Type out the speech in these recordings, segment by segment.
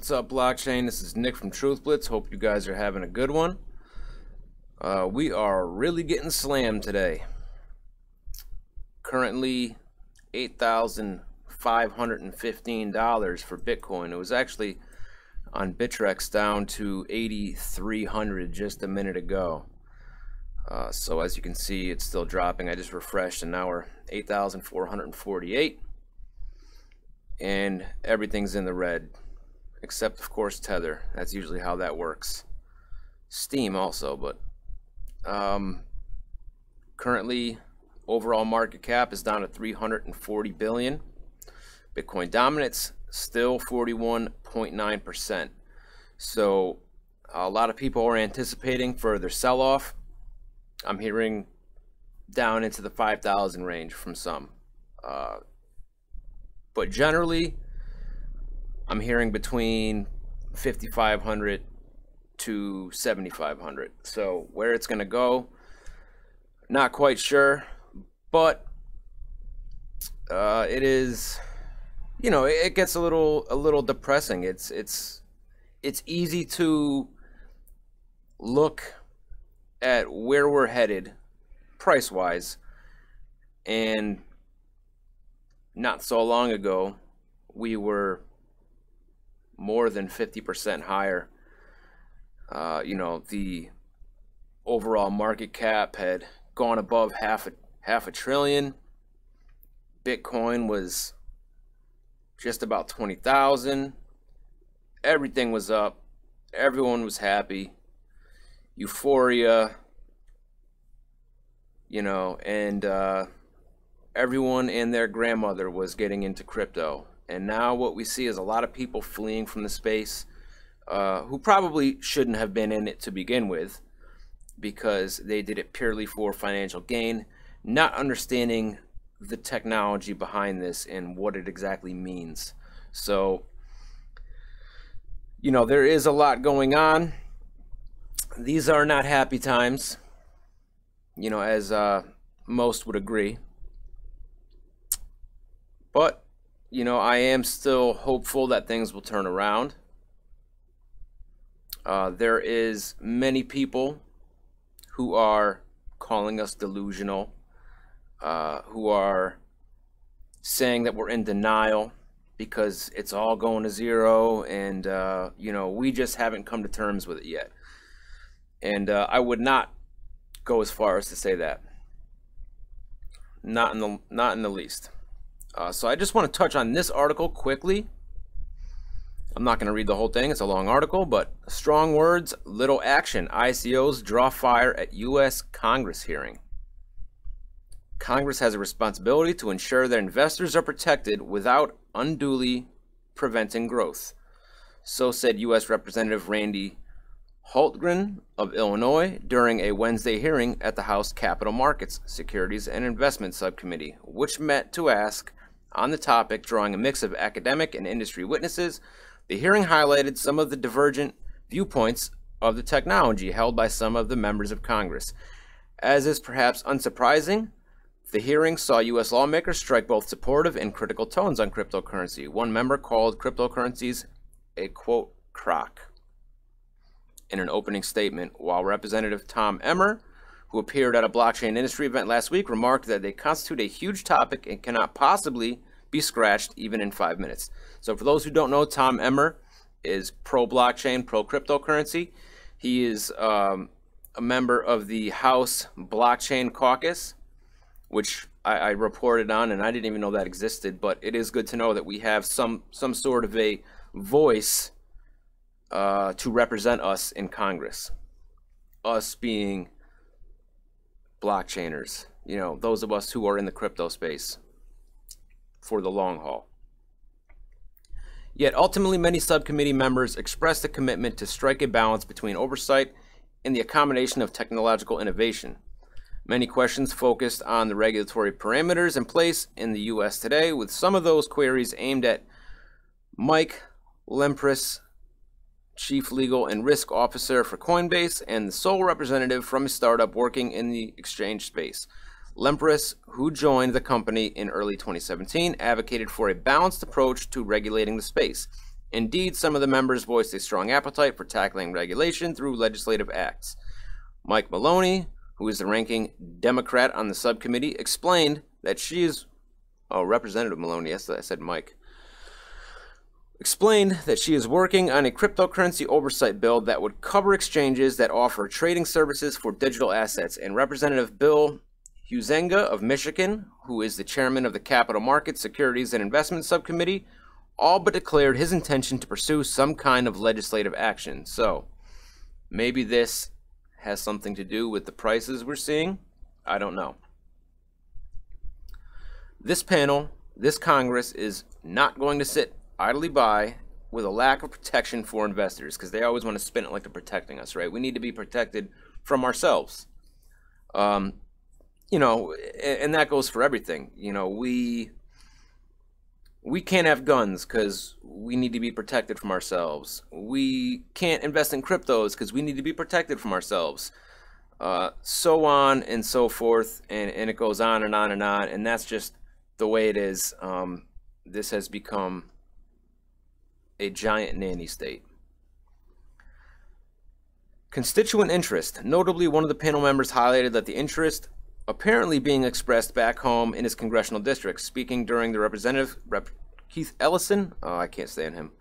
What's up, blockchain? This is Nick from TruthBlitz. Hope you guys are having a good one. We are really getting slammed today. Currently $8,515 for Bitcoin. It was actually on Bittrex down to 8,300 just a minute ago. So as you can see, it's still dropping. I just refreshed and now we're 8,448 and everything's in the red. Except, of course, Tether. That's usually how that works. Steam also, but currently overall market cap is down to 340 billion. Bitcoin dominance still 41.9%. So a lot of people are anticipating further sell-off. I'm hearing down into the 5,000 range from some. But generally, I'm hearing between 5,500 to 7,500. So where it's going to go, not quite sure. But it is, you know, it gets a little depressing. It's easy to look at where we're headed price-wise, and not so long ago we were more than 50% higher. You know, the overall market cap had gone above half a trillion. Bitcoin was just about 20,000. Everything was up. Everyone was happy. Euphoria. You know, and everyone and their grandmother was getting into crypto. And now what we see is a lot of people fleeing from the space who probably shouldn't have been in it to begin with, because they did it purely for financial gain, not understanding the technology behind this and what it exactly means. So, you know, there is a lot going on. These are not happy times, you know, as most would agree. But you know, I am still hopeful that things will turn around. There is many people who are calling us delusional, who are saying that we're in denial because it's all going to zero, and you know, we just haven't come to terms with it yet. And I would not go as far as to say that. Not in the least. So I just want to touch on this article quickly. I'm not going to read the whole thing. It's a long article, but strong words, little action. ICOs draw fire at U.S. Congress hearing. Congress has a responsibility to ensure that investors are protected without unduly preventing growth. So said U.S. Representative Randy Hultgren of Illinois during a Wednesday hearing at the House Capital Markets, Securities and Investment Subcommittee, which met to ask on the topic. Drawing a mix of academic and industry witnesses, the hearing highlighted some of the divergent viewpoints of the technology held by some of the members of Congress. As is perhaps unsurprising, the hearing saw U.S. lawmakers strike both supportive and critical tones on cryptocurrency. One member called cryptocurrencies a, quote, crock in an opening statement, while Representative Tom Emmer, who appeared at a blockchain industry event last week, remarked that they constitute a huge topic and cannot possibly be scratched even in 5 minutes. So for those who don't know, Tom Emmer is pro-blockchain, pro-cryptocurrency. He is a member of the House Blockchain Caucus, which I reported on, and I didn't even know that existed, but it is good to know that we have some sort of a voice to represent us in Congress. Us being blockchainers, you know, those of us who are in the crypto space for the long haul. Yet ultimately, many subcommittee members expressed a commitment to strike a balance between oversight and the accommodation of technological innovation. Many questions focused on the regulatory parameters in place in the U.S. today, with some of those queries aimed at Mike Lempres, Chief Legal and Risk Officer for Coinbase and the sole representative from a startup working in the exchange space. Lempres, who joined the company in early 2017, advocated for a balanced approach to regulating the space, Indeed, some of the members voiced a strong appetite for tackling regulation through legislative acts. Mike Maloney, who is the ranking Democrat on the subcommittee, explained that she is... Oh, Representative Maloney, yes, I said Mike. Explained that she is working on a cryptocurrency oversight bill that would cover exchanges that offer trading services for digital assets. And Representative Bill Huizenga of Michigan, who is the chairman of the Capital Markets, Securities, and Investment Subcommittee, all but declared his intention to pursue some kind of legislative action. So, maybe this has something to do with the prices we're seeing. I don't know. This panel, this Congress, is not going to sit idly by with a lack of protection for investors, because they always want to spin it like they're protecting us, right? We need to be protected from ourselves. You know, and that goes for everything. You know, we can't have guns because we need to be protected from ourselves. We can't invest in cryptos because we need to be protected from ourselves. So on and so forth, and it goes on and on and on, and that's just the way it is. This has become a giant nanny state. Constituent interest. Notably, one of the panel members highlighted that the interest apparently being expressed back home in his congressional district. Speaking during the Representative Keith Ellison, I can't stand him,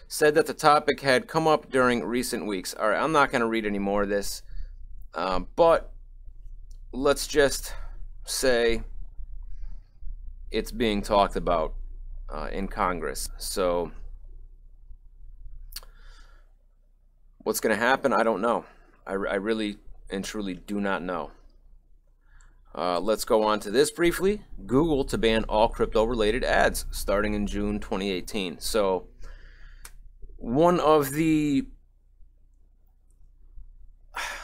said that the topic had come up during recent weeks. All right, I'm not going to read any more of this, but let's just say it's being talked about in Congress. So what's going to happen? I don't know. I really and truly do not know. Let's go on to this briefly. Google to ban all crypto-related ads starting in June 2018. So one of the...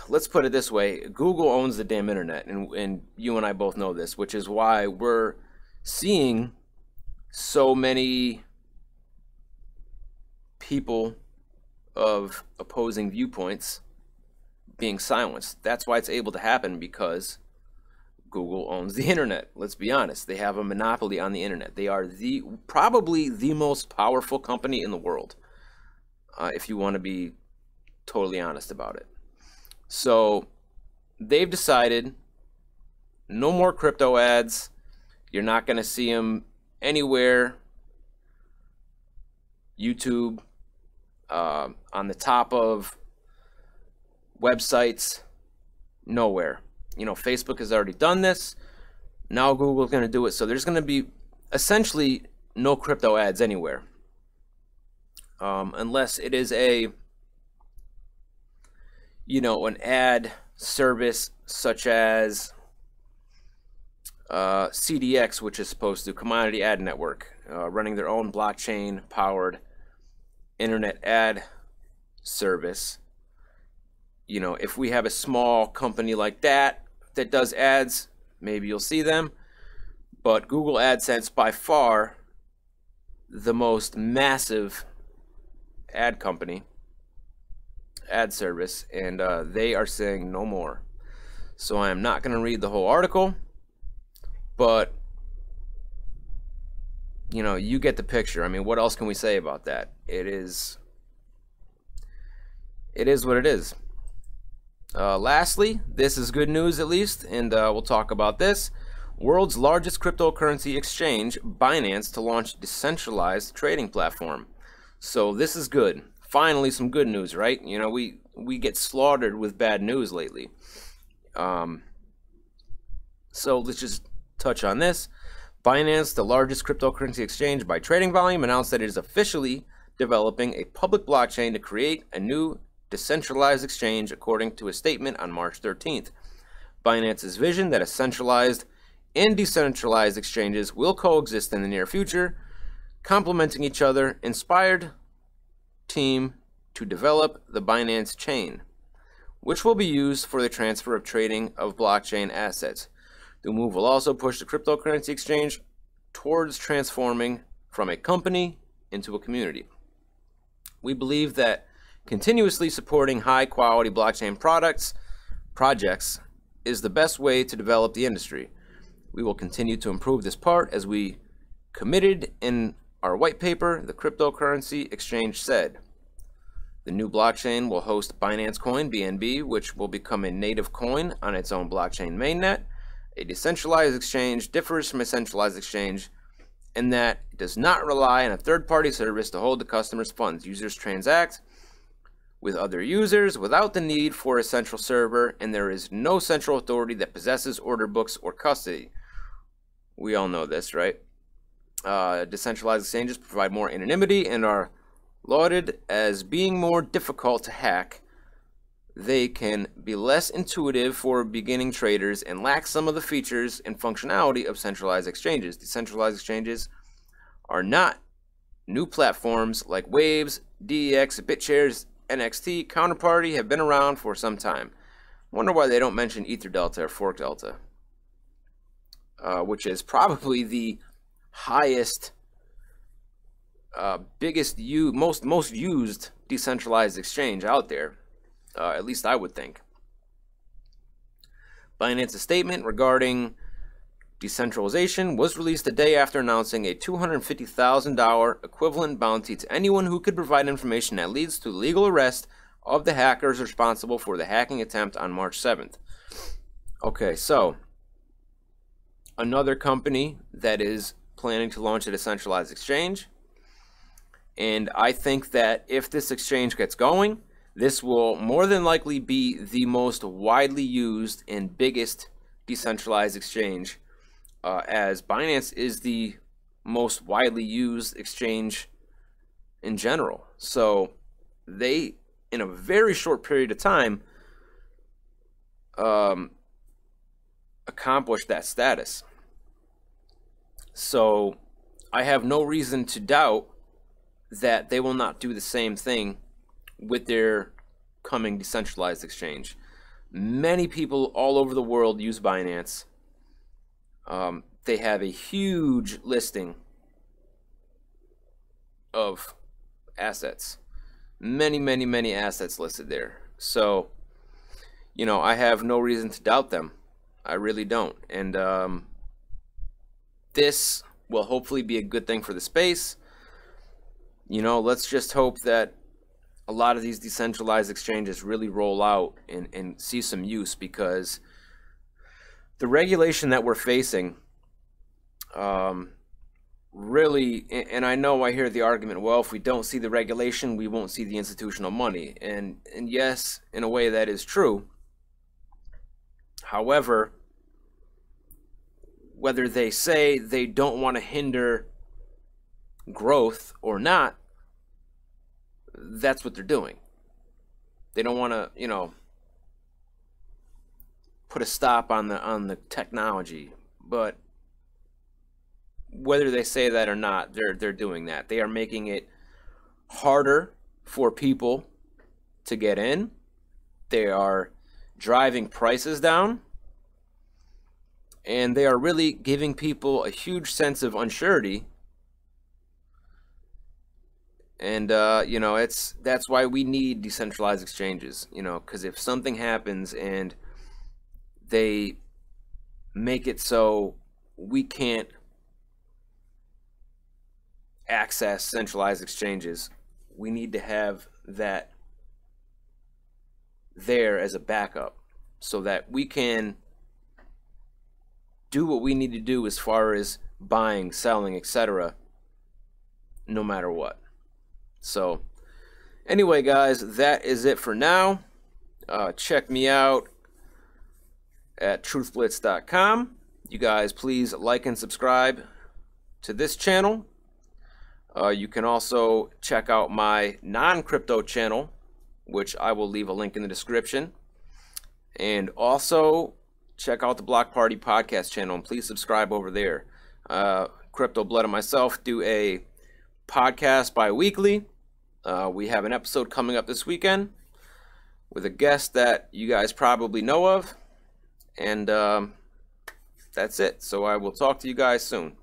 Let's put it this way. Google owns the damn internet, and you and I both know this, which is why we're seeing so many people of opposing viewpoints being silenced. That's why it's able to happen, because Google owns the internet. Let's be honest. They have a monopoly on the internet. They are probably the most powerful company in the world, if you want to be totally honest about it. So they've decided no more crypto ads. You're not going to see them anywhere. YouTube, on the top of websites, nowhere. You know, Facebook has already done this. Now Google's going to do it. So there's going to be essentially no crypto ads anywhere. Unless it is a, you know, an ad service such as CDX, which is supposed to, Commodity Ad Network, running their own blockchain-powered internet ad service. You know, if we have a small company like that that does ads, maybe you'll see them. But Google AdSense, by far the most massive ad company, ad service, and they are saying no more. So I am not going to read the whole article, but you know, you get the picture. I mean, what else can we say about that? It is what it is. Lastly, this is good news at least, and we'll talk about this. World's largest cryptocurrency exchange, Binance, to launch decentralized trading platform. So this is good. Finally, some good news, right? You know, we get slaughtered with bad news lately. So let's just touch on this. Binance, the largest cryptocurrency exchange by trading volume, announced that it is officially developing a public blockchain to create a new decentralized exchange, according to a statement on March 13th. Binance's vision that a centralized and decentralized exchanges will coexist in the near future, complementing each other, inspired team to develop the Binance chain, which will be used for the transfer of trading of blockchain assets. The move will also push the cryptocurrency exchange towards transforming from a company into a community. We believe that continuously supporting high-quality blockchain projects is the best way to develop the industry. We will continue to improve this part as we committed and our white paper, the cryptocurrency exchange said, the new blockchain will host Binance Coin, BNB, which will become a native coin on its own blockchain mainnet. A decentralized exchange differs from a centralized exchange in that it does not rely on a third-party service to hold the customer's funds. Users transact with other users without the need for a central server, and there is no central authority that possesses order books or custody. We all know this, right? Decentralized exchanges provide more anonymity and are lauded as being more difficult to hack. They can be less intuitive for beginning traders and lack some of the features and functionality of centralized exchanges. Decentralized exchanges are not new platforms like Waves, DEX, BitShares, NXT, Counterparty have been around for some time. I wonder why they don't mention EtherDelta or ForkDelta, which is probably the highest, most used decentralized exchange out there. At least I would think. Binance's statement regarding decentralization was released a day after announcing a $250,000 equivalent bounty to anyone who could provide information that leads to legal arrest of the hackers responsible for the hacking attempt on March 7th. Okay, so another company that is planning to launch a decentralized exchange, and I think that if this exchange gets going, this will more than likely be the most widely used and biggest decentralized exchange, as Binance is the most widely used exchange in general. So they, in a very short period of time, accomplished that status. So I have no reason to doubt that they will not do the same thing with their coming decentralized exchange. Many people all over the world use Binance. They have a huge listing of assets. Many assets listed there. So, you know, I have no reason to doubt them. I really don't. And this will hopefully be a good thing for the space. You know, let's just hope that a lot of these decentralized exchanges really roll out and see some use, because the regulation that we're facing really, and I know I hear the argument, well, if we don't see the regulation, we won't see the institutional money. And yes, in a way that is true. However, whether they say they don't want to hinder growth or not, that's what they're doing. They don't want to, you know, put a stop on the technology. But whether they say that or not, they're doing that. They are making it harder for people to get in. They are driving prices down, and they are really giving people a huge sense of unsurety. And you know, that's why we need decentralized exchanges, you know, because if something happens and they make it so we can't access centralized exchanges, we need to have that there as a backup so that we can do what we need to do as far as buying, selling, etc., no matter what. So anyway, guys, that is it for now. Check me out at truthblitz.com. You guys please like and subscribe to this channel. You can also check out my non-crypto channel, which I will leave a link in the description. And also check out the Block Party podcast channel, and please subscribe over there. Crypto Blood and myself do a podcast bi-weekly. We have an episode coming up this weekend with a guest that you guys probably know of. And that's it. So I will talk to you guys soon.